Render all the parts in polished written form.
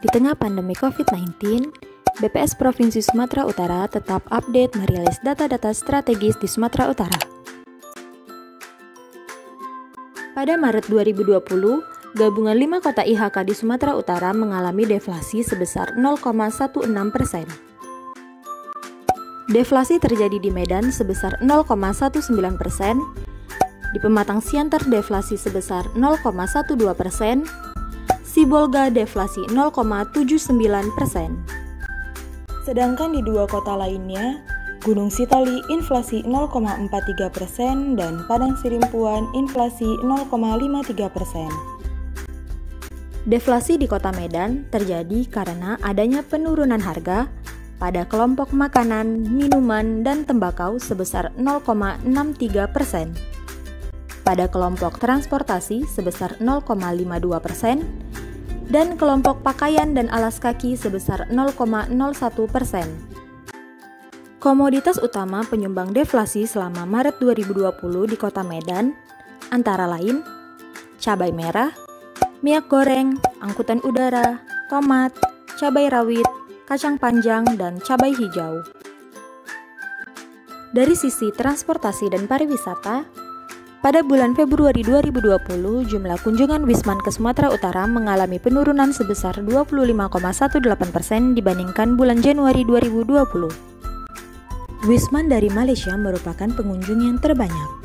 Di tengah pandemi COVID-19, BPS Provinsi Sumatera Utara tetap update merilis data-data strategis di Sumatera Utara. Pada Maret 2020, gabungan 5 kota IHK di Sumatera Utara mengalami deflasi sebesar 0,16%. Deflasi terjadi di Medan sebesar 0,19%, di Pematang Siantar deflasi sebesar 0,12%, Sibolga deflasi 0,79%. Sedangkan di 2 kota lainnya, Gunung Sitoli inflasi 0,43% dan Padang Sirimpuan inflasi 0,53%. Deflasi di Kota Medan terjadi karena adanya penurunan harga pada kelompok makanan, minuman, dan tembakau sebesar 0,63%, pada kelompok transportasi sebesar 0,52%, dan kelompok pakaian dan alas kaki sebesar 0,01%. Komoditas utama penyumbang deflasi selama Maret 2020 di Kota Medan antara lain cabai merah, minyak goreng, angkutan udara, tomat, cabai rawit, kacang panjang, dan cabai hijau. Dari sisi transportasi dan pariwisata, pada bulan Februari 2020, jumlah kunjungan Wisman ke Sumatera Utara mengalami penurunan sebesar 25,18% dibandingkan bulan Januari 2020. Wisman dari Malaysia merupakan pengunjung yang terbanyak.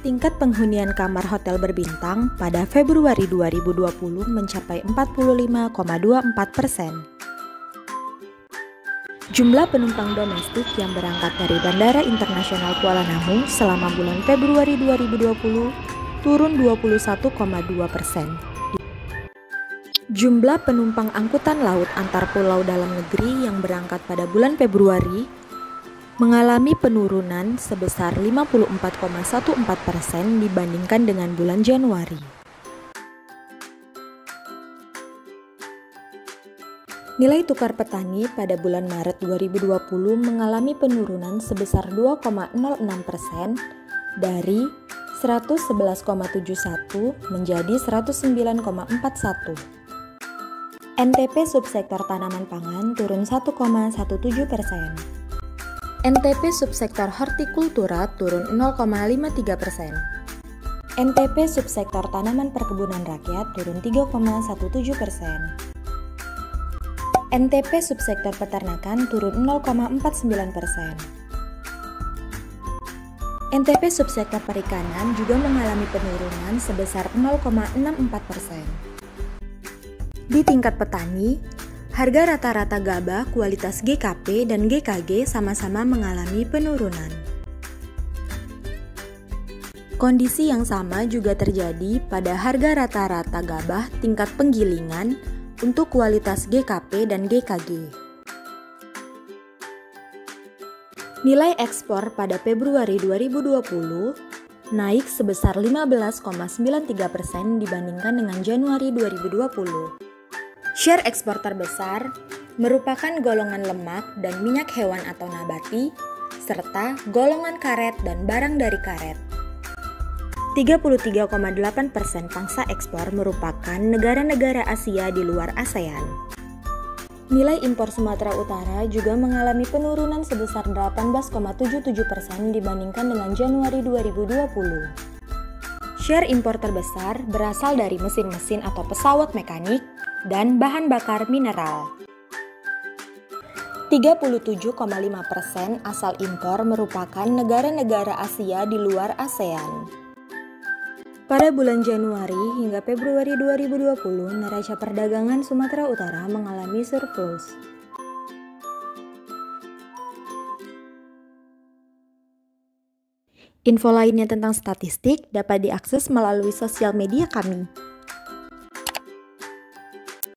Tingkat penghunian kamar hotel berbintang pada Februari 2020 mencapai 45,24%. Jumlah penumpang domestik yang berangkat dari Bandara Internasional Kuala Namu selama bulan Februari 2020 turun 21,2%. Jumlah penumpang angkutan laut antar pulau dalam negeri yang berangkat pada bulan Februari mengalami penurunan sebesar 54,14% dibandingkan dengan bulan Januari. Nilai tukar petani pada bulan Maret 2020 mengalami penurunan sebesar 2,06% dari 111,71 menjadi 109,41. NTP subsektor tanaman pangan turun 1,17%. NTP subsektor hortikultura turun 0,53%. NTP subsektor tanaman perkebunan rakyat turun 3,17%. NTP subsektor peternakan turun 0,49%. NTP subsektor perikanan juga mengalami penurunan sebesar 0,64%. Di tingkat petani, harga rata-rata gabah kualitas GKP dan GKG sama-sama mengalami penurunan. Kondisi yang sama juga terjadi pada harga rata-rata gabah tingkat penggilingan untuk kualitas GKP dan GKG. Nilai ekspor pada Februari 2020 naik sebesar 15,93% dibandingkan dengan Januari 2020. Share ekspor terbesar merupakan golongan lemak dan minyak hewan atau nabati, serta golongan karet dan barang dari karet. 33,8% pangsa ekspor merupakan negara-negara Asia di luar ASEAN. Nilai impor Sumatera Utara juga mengalami penurunan sebesar 18,77% dibandingkan dengan Januari 2020. Share impor terbesar berasal dari mesin-mesin atau pesawat mekanik dan bahan bakar mineral. 37,5% asal impor merupakan negara-negara Asia di luar ASEAN. Pada bulan Januari hingga Februari 2020, neraca perdagangan Sumatera Utara mengalami surplus. Info lainnya tentang statistik dapat diakses melalui sosial media kami.